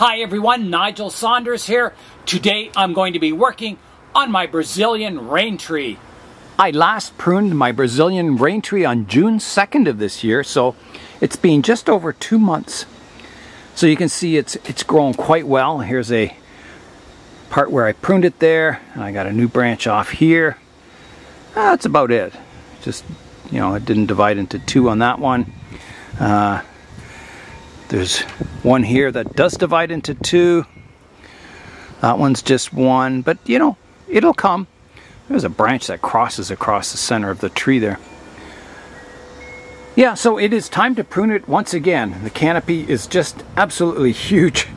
Hi everyone, Nigel Saunders here. Today I'm going to be working on my Brazilian rain tree. I last pruned my Brazilian rain tree on June 2nd of this year, so it's been just over 2 months. So you can see it's grown quite well. Here's a part where I pruned it there, and I got a new branch off here. That's about it. Just, you know, it didn't divide into two on that one. There's one here that does divide into two. That one's just one, but you know, it'll come. There's a branch that crosses across the center of the tree there. Yeah, so it is time to prune it once again. The canopy is just absolutely huge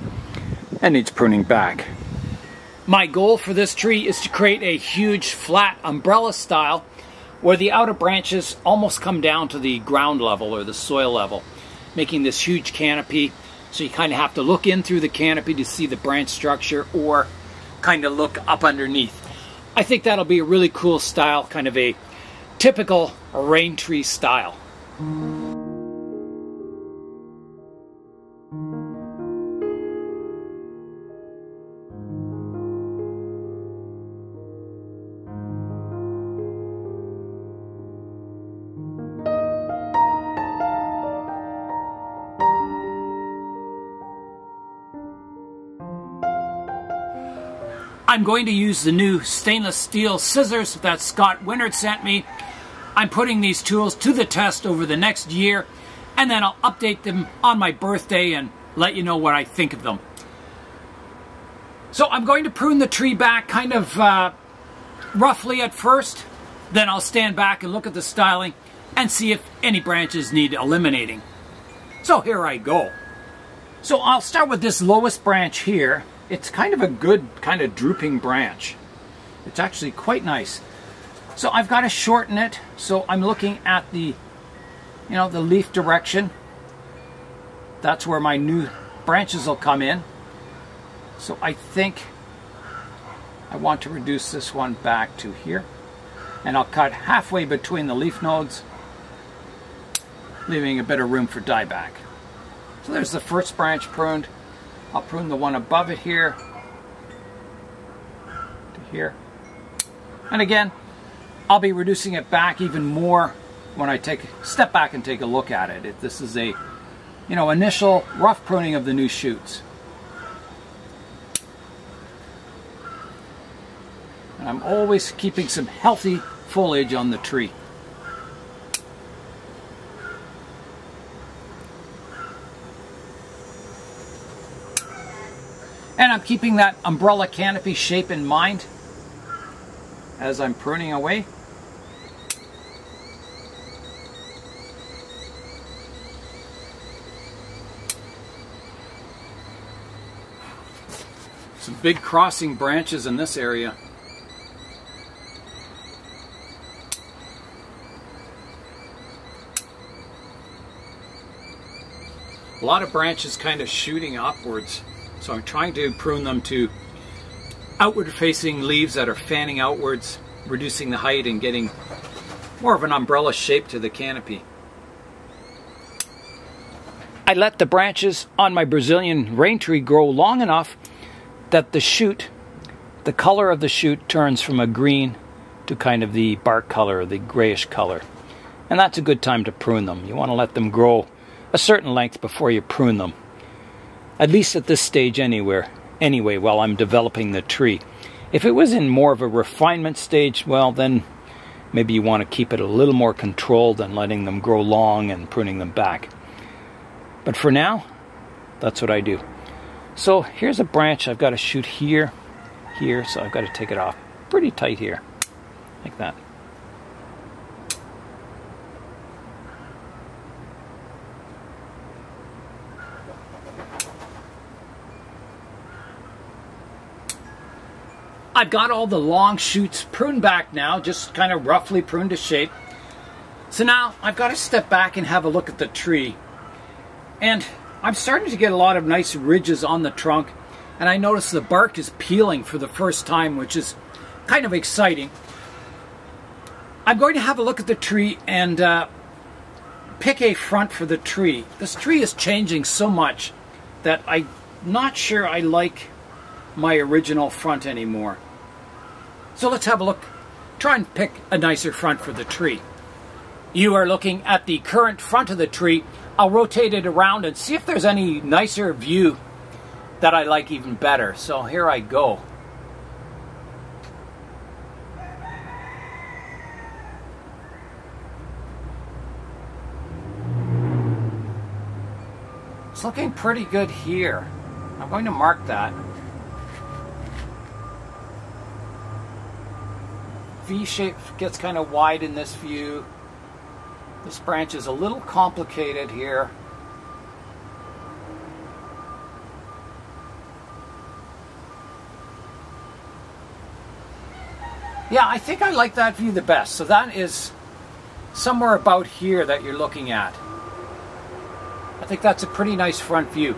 and needs pruning back. My goal for this tree is to create a huge flat umbrella style where the outer branches almost come down to the ground level or the soil level, making this huge canopy. So you kind of have to look in through the canopy to see the branch structure or kind of look up underneath. I think that'll be a really cool style, kind of a typical rain tree style. I'm going to use the new stainless steel scissors that Scott Winard sent me. I'm putting these tools to the test over the next year, and then I'll update them on my birthday and let you know what I think of them. So I'm going to prune the tree back kind of roughly at first. Then I'll stand back and look at the styling and see if any branches need eliminating. So here I go. So I'll start with this lowest branch here. It's kind of a good kind of drooping branch. It's actually quite nice. So I've got to shorten it. So I'm looking at the, the leaf direction. That's where my new branches will come in. So I think I want to reduce this one back to here. And I'll cut halfway between the leaf nodes, leaving a bit of room for dieback. So there's the first branch pruned. I'll prune the one above it here to here. And again, I'll be reducing it back even more when I step back and take a look at it. This is a, initial rough pruning of the new shoots. And I'm always keeping some healthy foliage on the tree. And I'm keeping that umbrella canopy shape in mind as I'm pruning away. Some big crossing branches in this area. A lot of branches kind of shooting upwards. So I'm trying to prune them to outward facing leaves that are fanning outwards, reducing the height and getting more of an umbrella shape to the canopy. I let the branches on my Brazilian rain tree grow long enough that the color of the shoot turns from a green to kind of the bark color, the grayish color. And that's a good time to prune them. You want to let them grow a certain length before you prune them. At least at this stage anyway, while I'm developing the tree. If it was in more of a refinement stage, well then maybe you want to keep it a little more controlled and letting them grow long and pruning them back. But for now, that's what I do. So here's a branch I've got to shoot here, so I've got to take it off pretty tight here, like that. I've got all the long shoots pruned back now, just kind of roughly pruned to shape. So now I've got to step back and have a look at the tree. And I'm starting to get a lot of nice ridges on the trunk, and I notice the bark is peeling for the first time, which is kind of exciting. I'm going to have a look at the tree and pick a front for the tree. This tree is changing so much that I not sure I like my original front anymore. So let's have a look. Try and pick a nicer front for the tree. You are looking at the current front of the tree. I'll rotate it around and see if there's any nicer view that I like even better. So here I go. It's looking pretty good here. I'm going to mark that. V shape gets kind of wide in this view. This branch is a little complicated here. Yeah, I think I like that view the best. So that is somewhere about here that you're looking at. I think that's a pretty nice front view.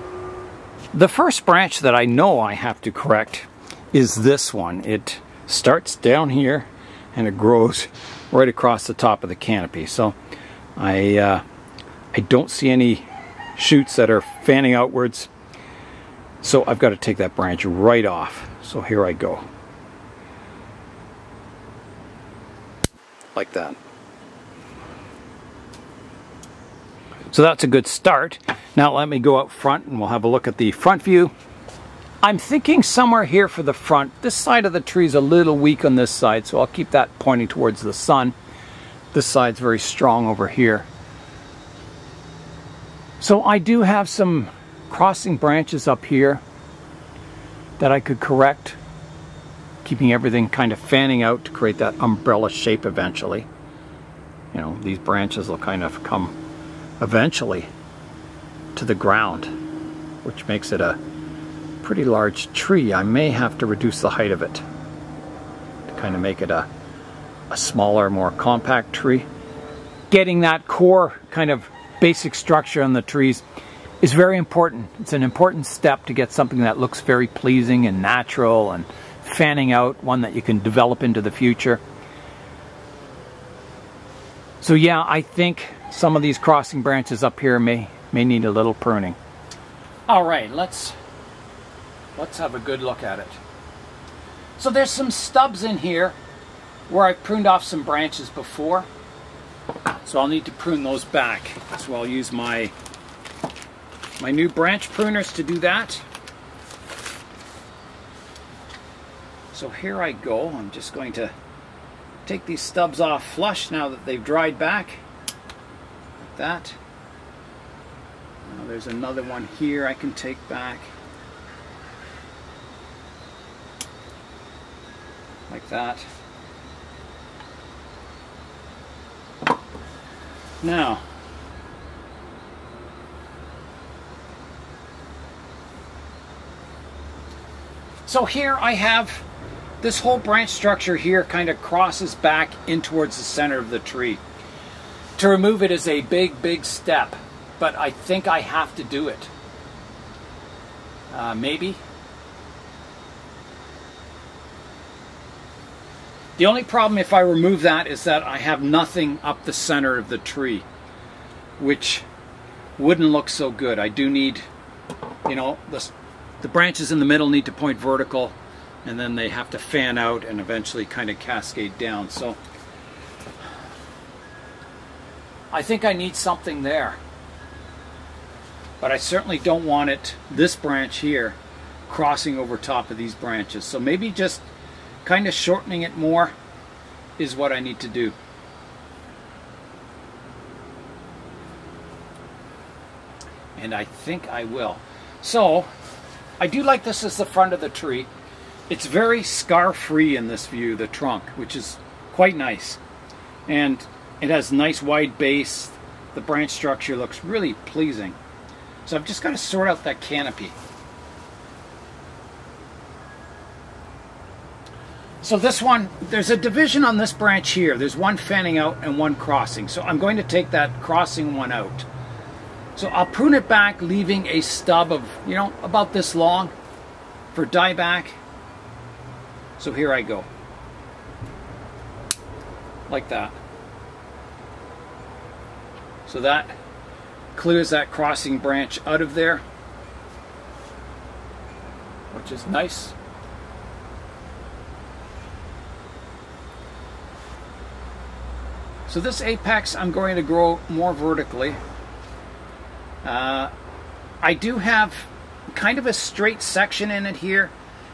The first branch that I know I have to correct is this one. It starts down here and it grows right across the top of the canopy. So I don't see any shoots that are fanning outwards. So I've got to take that branch right off. So here I go. Like that. So that's a good start. Now let me go out front and we'll have a look at the front view. I'm thinking somewhere here for the front. This side of the tree is a little weak on this side, so I'll keep that pointing towards the sun. This side's very strong over here. So I do have some crossing branches up here that I could correct, keeping everything kind of fanning out to create that umbrella shape eventually. You know, these branches will kind of come eventually to the ground, which makes it a pretty large tree. I may have to reduce the height of it to kind of make it a smaller, more compact tree. Getting that core kind of basic structure on the trees is very important. It's an important step to get something that looks very pleasing and natural and fanning out, one that you can develop into the future. So yeah, I think some of these crossing branches up here may need a little pruning. All right, let's have a good look at it. So there's some stubs in here where I've pruned off some branches before. So I'll need to prune those back. So I'll use my new branch pruners to do that. So here I go. I'm just going to take these stubs off flush now that they've dried back. Like that. Now there's another one here I can take back. Like that. Now, so here I have this whole branch structure here kind of crosses back in towards the center of the tree. To remove it is a big step, but I think I have to do it. Maybe. The only problem if I remove that is that I have nothing up the center of the tree, which wouldn't look so good. I do need, you know, the branches in the middle need to point vertical, and then they have to fan out and eventually kind of cascade down. So I think I need something there. But I certainly don't want it, this branch here, crossing over top of these branches. So maybe just kind of shortening it more is what I need to do. And I think I will. So I do like this as the front of the tree. It's very scar-free in this view, the trunk, which is quite nice. And it has nice wide base. The branch structure looks really pleasing. So I've just got to sort out that canopy. So this one, there's a division on this branch here. There's one fanning out and one crossing. So I'm going to take that crossing one out. So I'll prune it back, leaving a stub of, you know, about this long for dieback. So here I go. Like that. So that clears that crossing branch out of there. which is nice. So this apex I'm going to grow more vertically. I do have kind of a straight section in it here,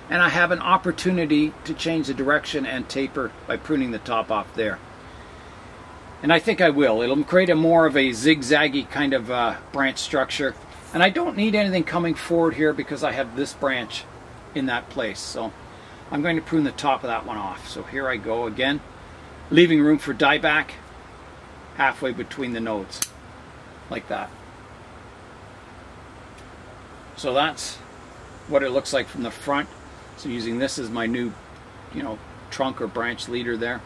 and I have an opportunity to change the direction and taper by pruning the top off there. And I think I will. It'll create a more of a zigzaggy kind of branch structure. And I don't need anything coming forward here because I have this branch in that place. So I'm going to prune the top of that one off. So here I go again, leaving room for dieback halfway between the nodes, like that. So that's what it looks like from the front. So using this as my new, trunk or branch leader there.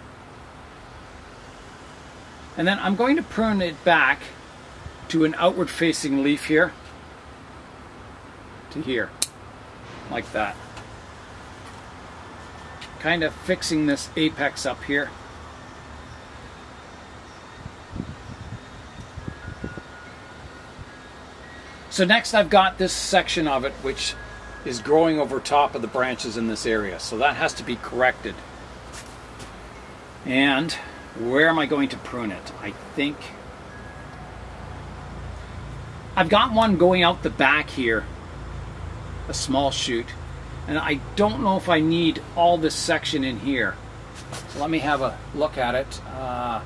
And then I'm going to prune it back to an outward facing leaf here, to here, like that. Kind of fixing this apex up here. So next I've got this section of it which is growing over top of the branches in this area. So that has to be corrected. And where am I going to prune it? I think I've got one going out the back here, a small shoot, and I don't know if I need all this section in here. So let me have a look at it. I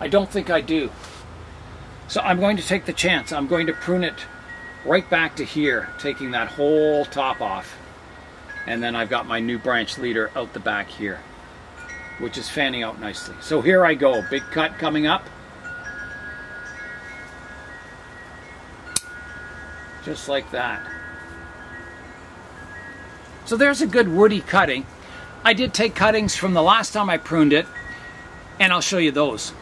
don't think I do. So I'm going to take the chance. I'm going to prune it right back to here, taking that whole top off. And then I've got my new branch leader out the back here, which is fanning out nicely. So here I go, big cut coming up. Just like that. So there's a good woody cutting. I did take cuttings from the last time I pruned it, and I'll show you those.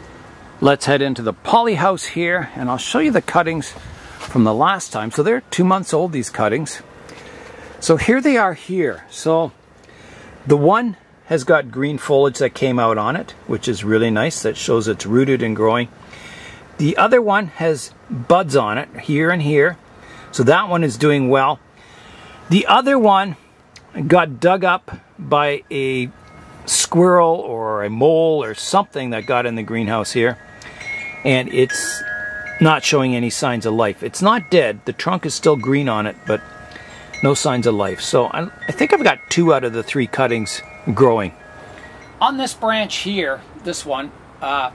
Let's head into the poly house here, and I'll show you the cuttings from the last time. So they're 2 months old, these cuttings. So here they are here. So the one has got green foliage that came out on it, which is really nice. That shows it's rooted and growing. The other one has buds on it, here and here. So that one is doing well. The other one got dug up by a squirrel or a mole or something that got in the greenhouse here. And it's not showing any signs of life. It's not dead. The trunk is still green on it, but no signs of life. So I think I've got 2 out of the 3 cuttings growing. On this branch here, this one, I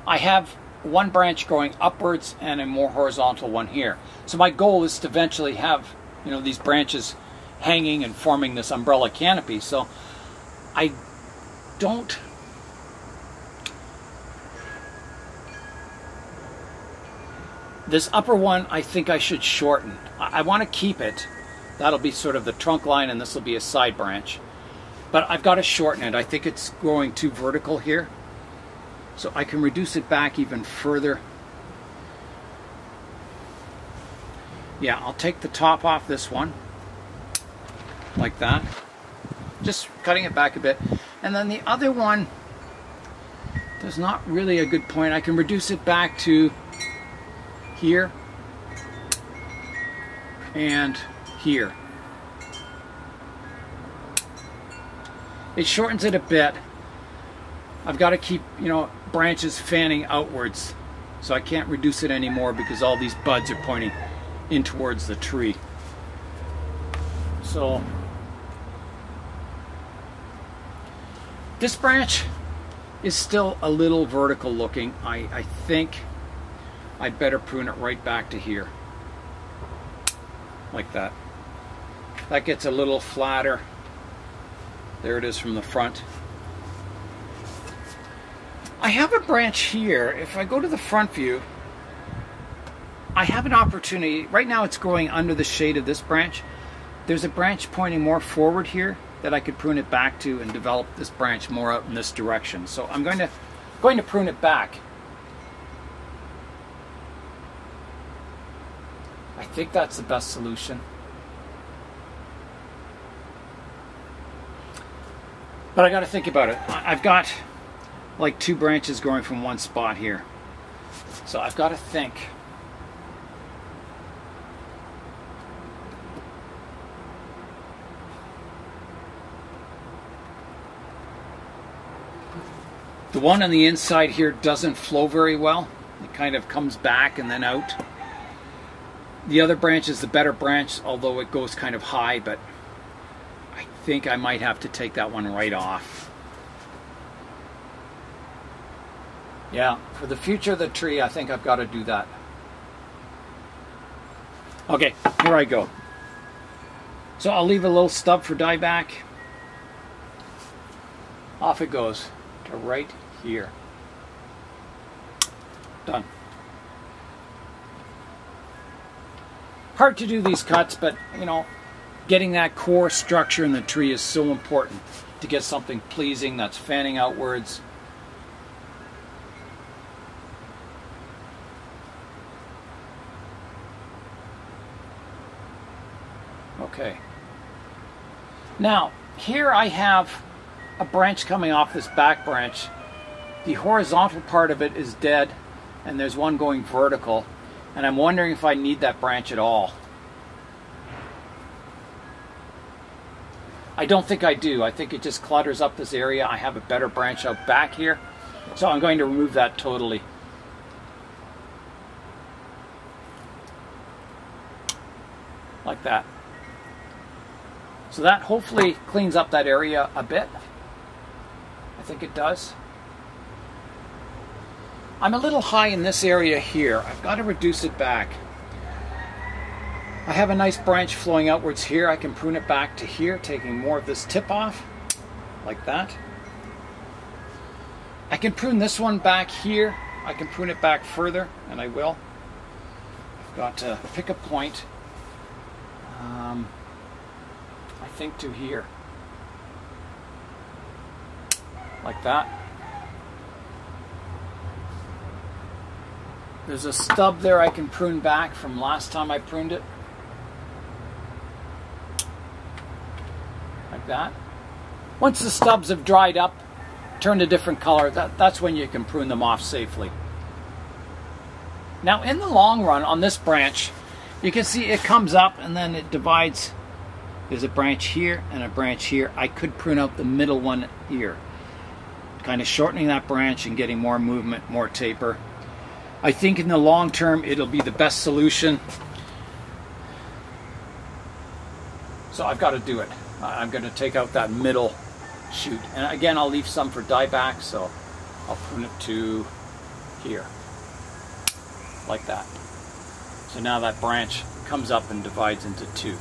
have one branch growing upwards and a more horizontal one here. So my goal is to eventually have, these branches hanging and forming this umbrella canopy. So I don't... This upper one, I think I should shorten. I want to keep it. That'll be sort of the trunk line, and this will be a side branch. But I've got to shorten it. I think it's growing too vertical here. So I can reduce it back even further. Yeah, I'll take the top off this one. Like that. Just cutting it back a bit. And then the other one, there's not really a good point. I can reduce it back to here and here. It shortens it a bit. I've got to keep, branches fanning outwards, so I can't reduce it anymore because all these buds are pointing in towards the tree. So this branch is still a little vertical looking. I think I'd better prune it right back to here. Like that. That gets a little flatter. There it is from the front. I have a branch here. If I go to the front view, I have an opportunity. Right now it's growing under the shade of this branch. There's a branch pointing more forward here that I could prune it back to and develop this branch more out in this direction. So I'm going to prune it back. I think that's the best solution. But I got to think about it. I've got like 2 branches growing from one spot here. So I've got to think. The one on the inside here doesn't flow very well. It kind of comes back and then out. The other branch is the better branch, although it goes kind of high, but I think I might have to take that one right off. Yeah, for the future of the tree, I think I've got to do that. Okay, here I go. So I'll leave a little stub for dieback. Off it goes to right here. Done. Hard to do these cuts, but you know, getting that core structure in the tree is so important to get something pleasing that's fanning outwards. Okay. Now, here I have a branch coming off this back branch. The horizontal part of it is dead, and there's one going vertical, and I'm wondering if I need that branch at all. I don't think I do. I think it just clutters up this area. I have a better branch out back here, so I'm going to remove that totally. Like that. So that hopefully cleans up that area a bit. I think it does. I'm a little high in this area here. I've got to reduce it back. I have a nice branch flowing outwards here. I can prune it back to here, taking more of this tip off, like that. I can prune this one back here. I can prune it back further, and I will. I've got to pick a point. I think to here. Like that. There's a stub there I can prune back from last time I pruned it. Like that. Once the stubs have dried up, turned a different color, that's when you can prune them off safely. Now in the long run on this branch, you can see it comes up and then it divides. There's a branch here and a branch here. I could prune out the middle one here. Kind of shortening that branch and getting more movement, more taper. I think in the long term it'll be the best solution. So I've got to do it. I'm going to take out that middle shoot. And again, I'll leave some for dieback, so I'll prune it to here. Like that. So now that branch comes up and divides into two.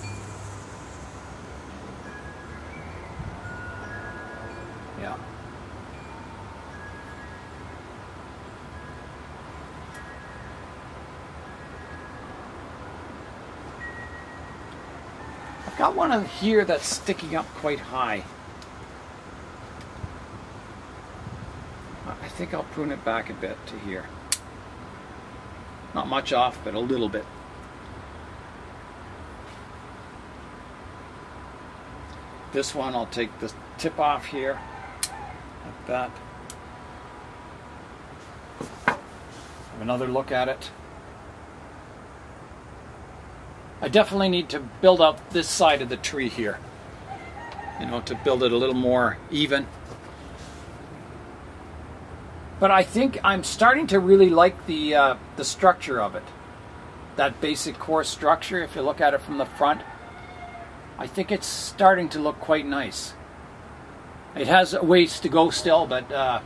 Yeah. I've got one of here that's sticking up quite high. I think I'll prune it back a bit to here. Not much off, but a little bit. This one, I'll take the tip off here, like that. Have another look at it. I definitely need to build up this side of the tree here, you know, to build it a little more even. But I think I'm starting to really like the structure of it. That basic core structure, if you look at it from the front, I think it's starting to look quite nice. It has a ways to go still, but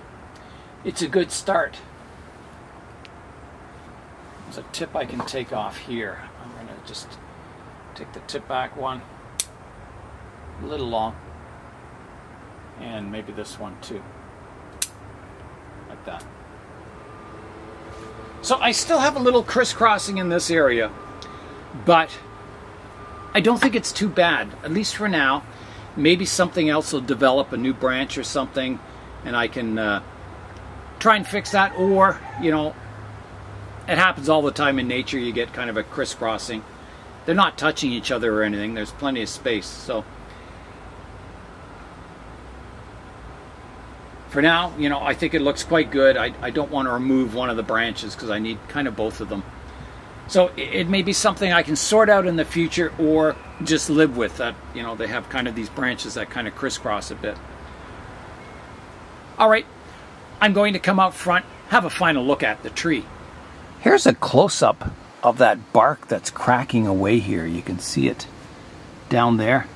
it's a good start. There's a tip I can take off here. I'm going to just take the tip back one, a little long, and maybe this one too. Like that. So I still have a little crisscrossing in this area, but I don't think it's too bad, at least for now. Maybe something else will develop, a new branch or something, and I can try and fix that. Or, you know, it happens all the time in nature. You get kind of a crisscrossing. They're not touching each other or anything. There's plenty of space. So for now, you know, I think it looks quite good. I don't want to remove one of the branches because I need kind of both of them. So it may be something I can sort out in the future or just live with. That, you know, they have kind of these branches that kind of crisscross a bit. All right. I'm going to come out front, have a final look at the tree. Here's a close-up of that bark that's cracking away here. You can see it down there.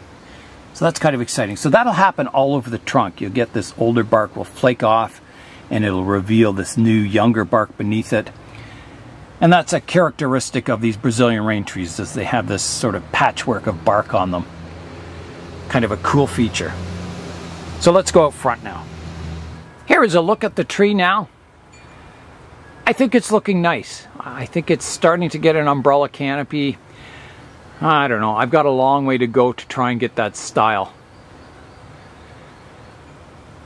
So that's kind of exciting. So that'll happen all over the trunk. You'll get this older bark will flake off and it'll reveal this new younger bark beneath it. And that's a characteristic of these Brazilian rain trees, is they have this sort of patchwork of bark on them. Kind of a cool feature. So let's go out front now. Here is a look at the tree now. I think it's looking nice. I think it's starting to get an umbrella canopy. I don't know. I've got a long way to go to try and get that style.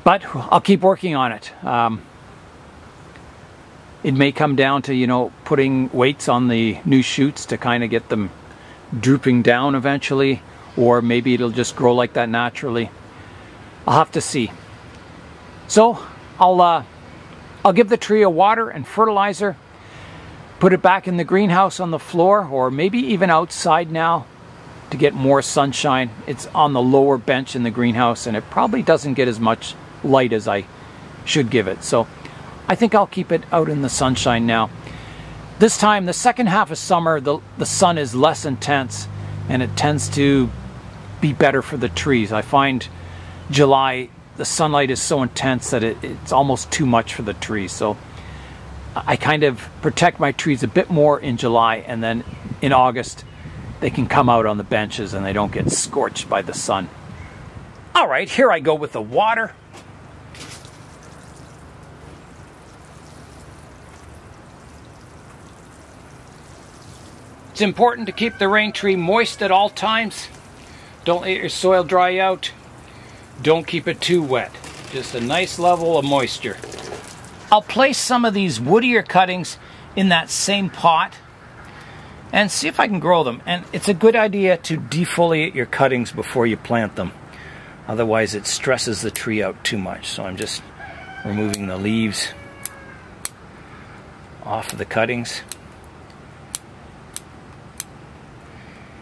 But I'll keep working on it. It may come down to, you know, putting weights on the new shoots to kind of get them drooping down eventually. Or maybe it'll just grow like that naturally. I'll have to see. So I'll give the tree a water and fertilizer, put it back in the greenhouse on the floor, or maybe even outside now to get more sunshine. It's on the lower bench in the greenhouse and it probably doesn't get as much light as I should give it. So I think I'll keep it out in the sunshine now. This time, the second half of summer, the sun is less intense and it tends to be better for the trees. I find July, the sunlight is so intense that it's almost too much for the trees. So I kind of protect my trees a bit more in July, and then in August they can come out on the benches and they don't get scorched by the sun. All right, here I go with the water. It's important to keep the rain tree moist at all times. Don't let your soil dry out. Don't keep it too wet. Just a nice level of moisture. I'll place some of these woodier cuttings in that same pot and see if I can grow them. And it's a good idea to defoliate your cuttings before you plant them. Otherwise it stresses the tree out too much. So I'm just removing the leaves off of the cuttings.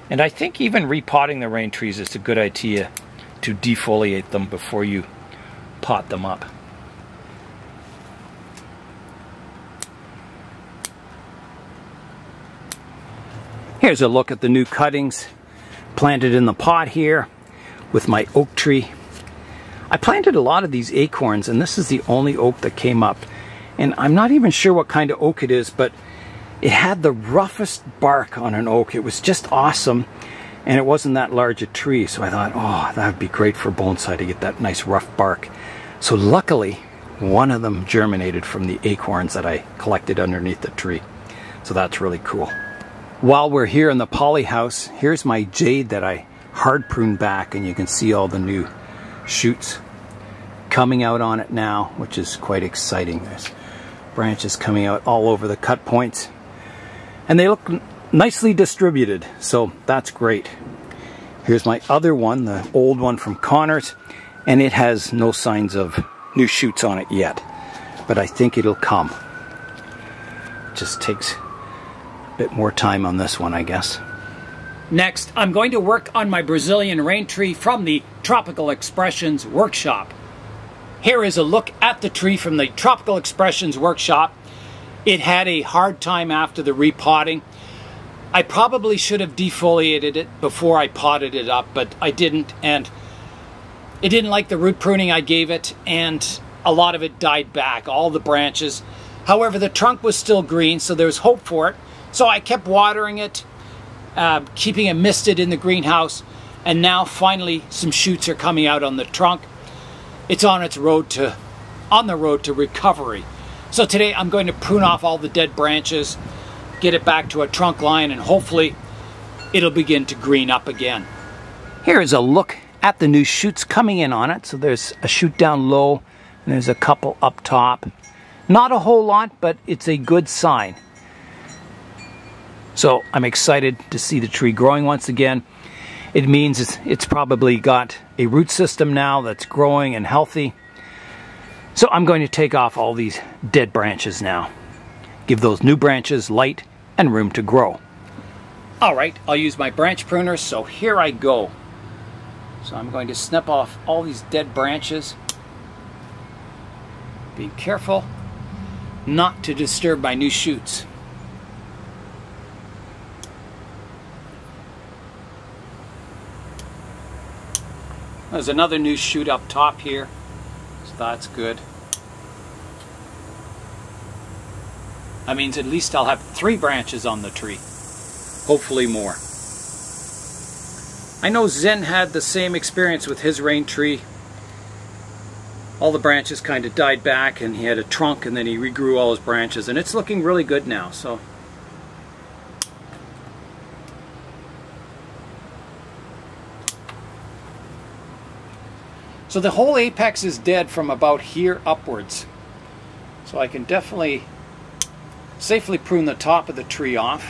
And I think even repotting the rain trees is a good idea to defoliate them before you pot them up. Here's a look at the new cuttings planted in the pot here with my oak tree. I planted a lot of these acorns and this is the only oak that came up. And I'm not even sure what kind of oak it is, but it had the roughest bark on an oak. It was just awesome. And it wasn't that large a tree, so I thought, oh, that would be great for bonsai to get that nice rough bark. So luckily, one of them germinated from the acorns that I collected underneath the tree. So that's really cool. While we're here in the poly house, here's my jade that I hard pruned back, and you can see all the new shoots coming out on it now, which is quite exciting. There's branches coming out all over the cut points. And they look nicely distributed, so that's great. Here's my other one, the old one from Connors, and it has no signs of new shoots on it yet, but I think it'll come. Just takes a bit more time on this one, I guess. Next, I'm going to work on my Brazilian rain tree from the Tropical Expressions workshop. Here is a look at the tree from the Tropical Expressions workshop. It had a hard time after the repotting. I probably should have defoliated it before I potted it up, but I didn't, and it didn't like the root pruning I gave it, and a lot of it died back, all the branches. However, the trunk was still green, so there was hope for it. So I kept watering it, keeping it misted in the greenhouse, and now finally some shoots are coming out on the trunk. It's on the road to recovery. So today I'm going to prune off all the dead branches, get it back to a trunk line, and hopefully it'll begin to green up again. Here is a look at the new shoots coming in on it. So there's a shoot down low and there's a couple up top. Not a whole lot, but it's a good sign. So I'm excited to see the tree growing once again. It means it's probably got a root system now that's growing and healthy. So I'm going to take off all these dead branches now. Give those new branches light and room to grow. All right, I'll use my branch pruner, so here I go. So I'm going to snip off all these dead branches. Be careful not to disturb my new shoots. There's another new shoot up top here, so that's good. That means at least I'll have 3 branches on the tree, hopefully more. I know Zen had the same experience with his rain tree. All the branches kind of died back and he had a trunk and then he regrew all his branches, and it's looking really good now. So the whole apex is dead from about here upwards. So I can definitely safely prune the top of the tree off.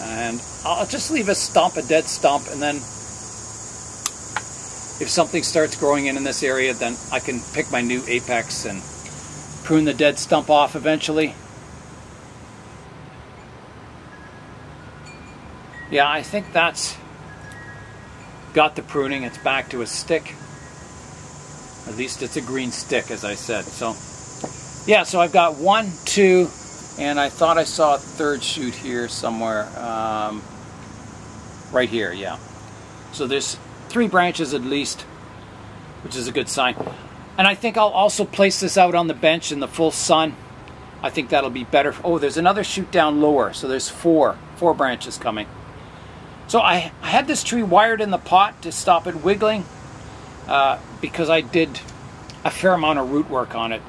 And I'll just leave a stump, a dead stump, and then if something starts growing in this area, then I can pick my new apex and prune the dead stump off eventually. Yeah, I think that's got the pruning. It's back to a stick. At least it's a green stick, as I said. So, yeah, so I've got 1, 2, and I thought I saw a 3rd shoot here somewhere. Right here, yeah. So there's 3 branches at least, which is a good sign. And I think I'll also place this out on the bench in the full sun. I think that'll be better. Oh, there's another shoot down lower, so there's 4 branches coming. So I had this tree wired in the pot to stop it wiggling because I did a fair amount of root work on it.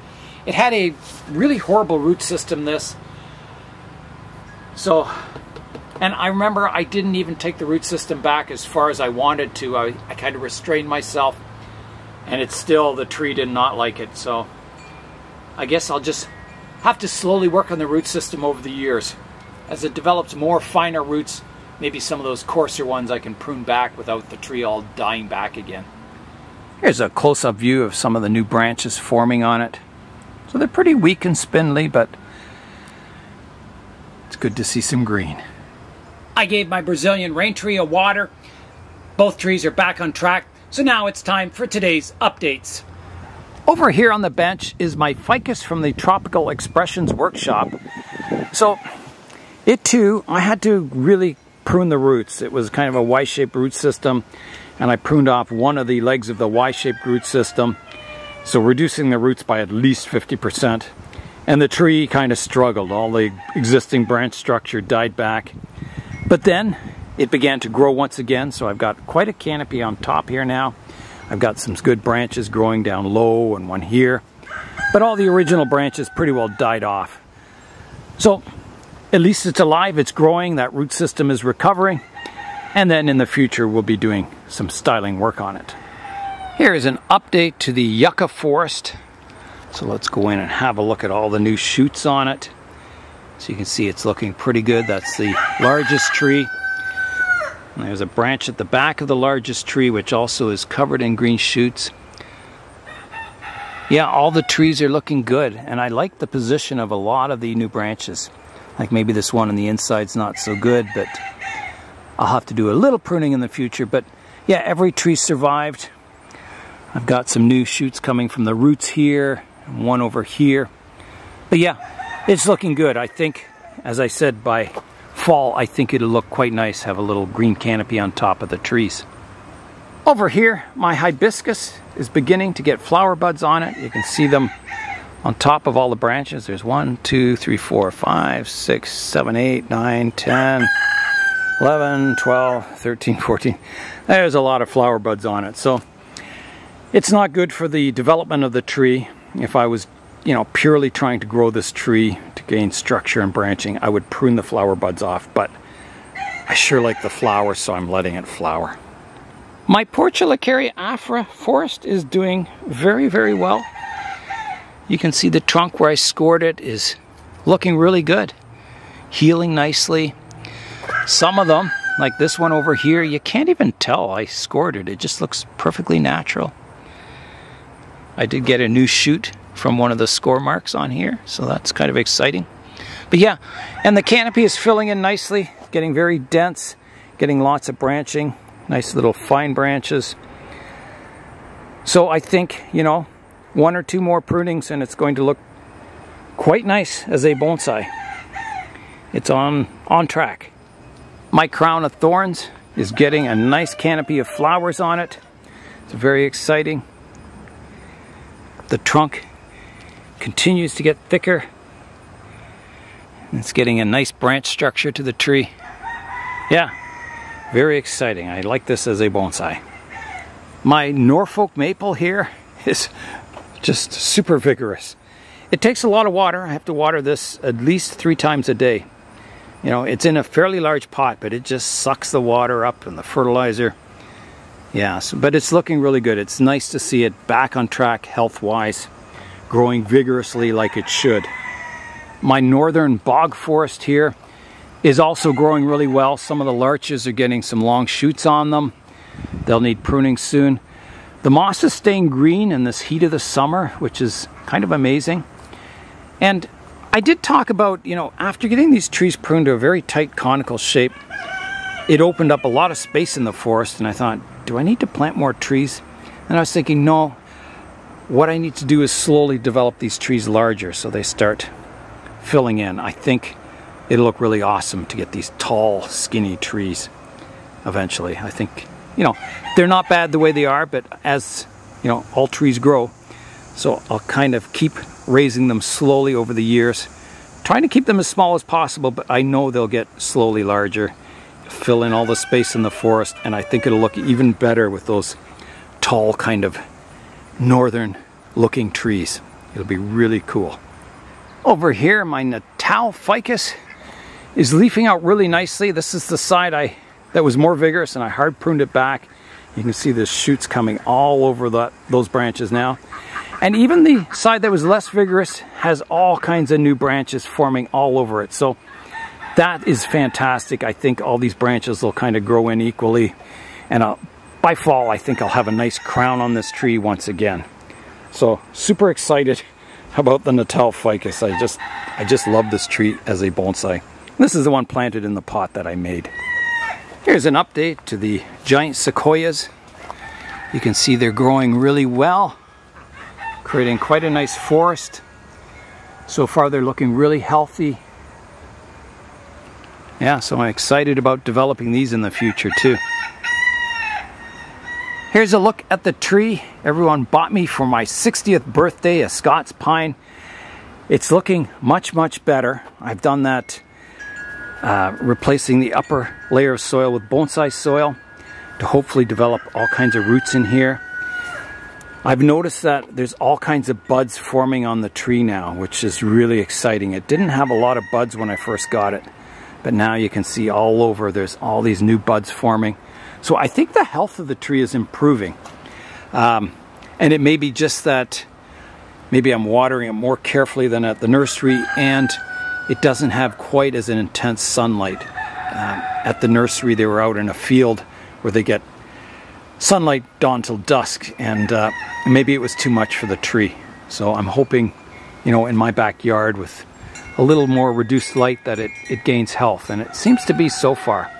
It had a really horrible root system, this. So, and I remember I didn't even take the root system back as far as I wanted to. I kind of restrained myself, and it's still, the tree did not like it. So I guess I'll just have to slowly work on the root system over the years. As it develops more finer roots, maybe some of those coarser ones I can prune back without the tree all dying back again. Here's a close-up view of some of the new branches forming on it. So they're pretty weak and spindly, but it's good to see some green. I gave my Brazilian rain tree a water. Both trees are back on track, so now it's time for today's updates. Over here on the bench is my ficus from the Tropical Expressions workshop. So it too, I had to really prune the roots. It was kind of a Y-shaped root system, and I pruned off one of the legs of the Y-shaped root system, so reducing the roots by at least 50%. And the tree kind of struggled. All the existing branch structure died back. But then it began to grow once again, so I've got quite a canopy on top here now. I've got some good branches growing down low and one here. But all the original branches pretty well died off. So at least it's alive, it's growing, that root system is recovering, and then in the future we'll be doing some styling work on it. Here is an update to the yucca forest. So let's go in and have a look at all the new shoots on it. So you can see it's looking pretty good. That's the largest tree. And there's a branch at the back of the largest tree which also is covered in green shoots. Yeah, all the trees are looking good, and I like the position of a lot of the new branches. Like maybe this one on the inside's not so good, but I'll have to do a little pruning in the future. But yeah, every tree survived. I've got some new shoots coming from the roots here, and one over here. But yeah, it's looking good. I think, as I said, by fall, I think it'll look quite nice, have a little green canopy on top of the trees. Over here, my hibiscus is beginning to get flower buds on it. You can see them on top of all the branches. There's 1, 2, 3, 4, 5, 6, 7, 8, 9, 10, 11, 12, 13, 14. There's a lot of flower buds on it. So it's not good for the development of the tree. If I was, purely trying to grow this tree to gain structure and branching, I would prune the flower buds off, but I sure like the flowers, so I'm letting it flower. My Portulacaria afra forest is doing very, very well. You can see the trunk where I scored it is looking really good, healing nicely. Some of them, like this one over here, you can't even tell I scored it. It just looks perfectly natural. I did get a new shoot from one of the score marks on here, so that's kind of exciting. But yeah, and the canopy is filling in nicely, getting very dense, getting lots of branching, nice little fine branches. So I think, you know, 1 or 2 more prunings and it's going to look quite nice as a bonsai. It's on track. My crown of thorns is getting a nice canopy of flowers on it. It's very exciting. The trunk continues to get thicker. It's getting a nice branch structure to the tree. Yeah, very exciting. I like this as a bonsai. My Norfolk maple here is just super vigorous. It takes a lot of water. I have to water this at least 3 times a day. You know, it's in a fairly large pot, but it just sucks the water up and the fertilizer. Yeah, but it's looking really good. It's nice to see it back on track health-wise, growing vigorously like it should. My northern bog forest here is also growing really well. Some of the larches are getting some long shoots on them. They'll need pruning soon. The moss is staying green in this heat of the summer, which is kind of amazing. And I did talk about, you know, after getting these trees pruned to a very tight conical shape, it opened up a lot of space in the forest, and I thought, do I need to plant more trees? And I was thinking, no, what I need to do is slowly develop these trees larger so they start filling in. I think it'll look really awesome to get these tall, skinny trees eventually. I think, you know, they're not bad the way they are, but as, you know, all trees grow, so I'll kind of keep raising them slowly over the years, trying to keep them as small as possible, but I know they'll get slowly larger, fill in all the space in the forest, and I think it'll look even better with those tall kind of northern looking trees. It'll be really cool. Over here, my Natal ficus is leafing out really nicely. This is the side that was more vigorous, and I hard pruned it back. You can see the shoots coming all over those branches now. And even the side that was less vigorous has all kinds of new branches forming all over it. So that is fantastic. I think all these branches will kind of grow in equally. And by fall, I think I'll have a nice crown on this tree once again. So super excited about the Natal ficus. I just love this tree as a bonsai. This is the one planted in the pot that I made. Here's an update to the giant sequoias. You can see they're growing really well, creating quite a nice forest. So far they're looking really healthy. Yeah, so I'm excited about developing these in the future too. Here's a look at the tree everyone bought me for my 60th birthday, a Scots pine. It's looking much, much better. I've done that replacing the upper layer of soil with bonsai soil to hopefully develop all kinds of roots in here. I've noticed that there's all kinds of buds forming on the tree now, which is really exciting. It didn't have a lot of buds when I first got it, but now you can see all over there's all these new buds forming. So I think the health of the tree is improving. And it may be just that maybe I'm watering it more carefully than at the nursery, and it doesn't have quite as an intense sunlight. At the nursery, they were out in a field where they get sunlight dawn till dusk, and maybe it was too much for the tree. So I'm hoping, you know, in my backyard with a little more reduced light that it gains health, and it seems to be so far.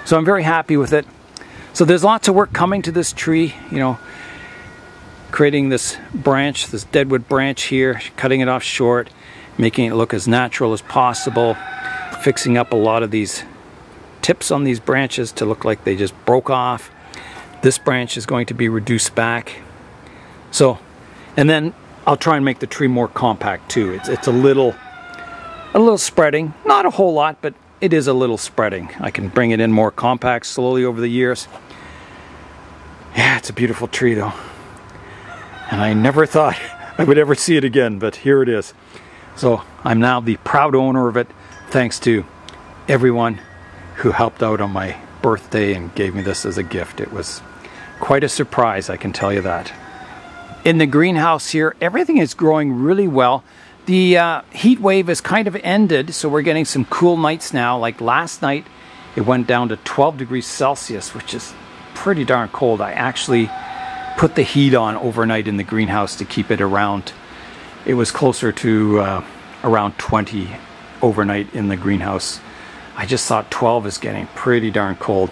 So I'm very happy with it. So there's lots of work coming to this tree, you know, creating this branch, this deadwood branch here, cutting it off short, making it look as natural as possible, fixing up a lot of these tips on these branches to look like they just broke off. This branch is going to be reduced back. So, and then I'll try and make the tree more compact too. It's a little spreading, not a whole lot, but it is a little spreading. I can bring it in more compact slowly over the years. Yeah, it's a beautiful tree though. And I never thought I would ever see it again, but here it is. So I'm now the proud owner of it, thanks to everyone who helped out on my birthday and gave me this as a gift. It was quite a surprise, I can tell you that. In the greenhouse here, everything is growing really well. The heat wave has kind of ended, so we're getting some cool nights now. Like last night, it went down to 12 degrees Celsius, which is pretty darn cold. I actually put the heat on overnight in the greenhouse to keep it around. It was closer to around 20 overnight in the greenhouse. I just thought 12 is getting pretty darn cold.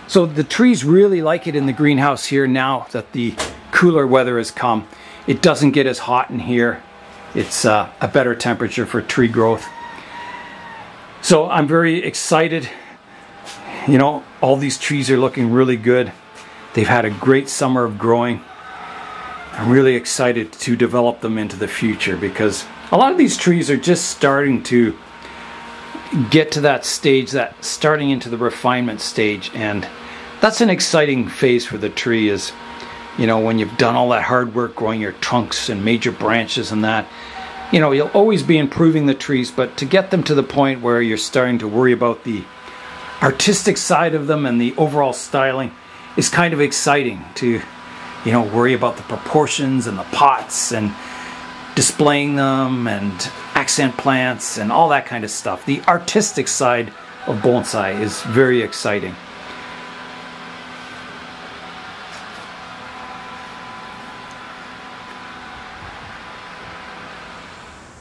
So the trees really like it in the greenhouse here now that the cooler weather has come, it doesn't get as hot in here. It's a better temperature for tree growth. So I'm very excited. You know, all these trees are looking really good. They've had a great summer of growing. I'm really excited to develop them into the future because a lot of these trees are just starting to get to that stage, that starting into the refinement stage, and that's an exciting phase for the tree. Is, you know, when you've done all that hard work growing your trunks and major branches and that, you know, you'll always be improving the trees, but to get them to the point where you're starting to worry about the artistic side of them and the overall styling is kind of exciting. To, you know, worry about the proportions and the pots and displaying them and accent plants and all that kind of stuff. The artistic side of bonsai is very exciting.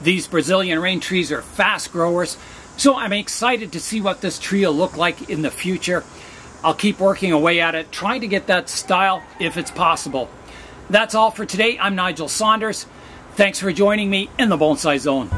These Brazilian rain trees are fast growers, so I'm excited to see what this tree will look like in the future. I'll keep working away at it, trying to get that style if it's possible. That's all for today. I'm Nigel Saunders. Thanks for joining me in the Bonsai Zone.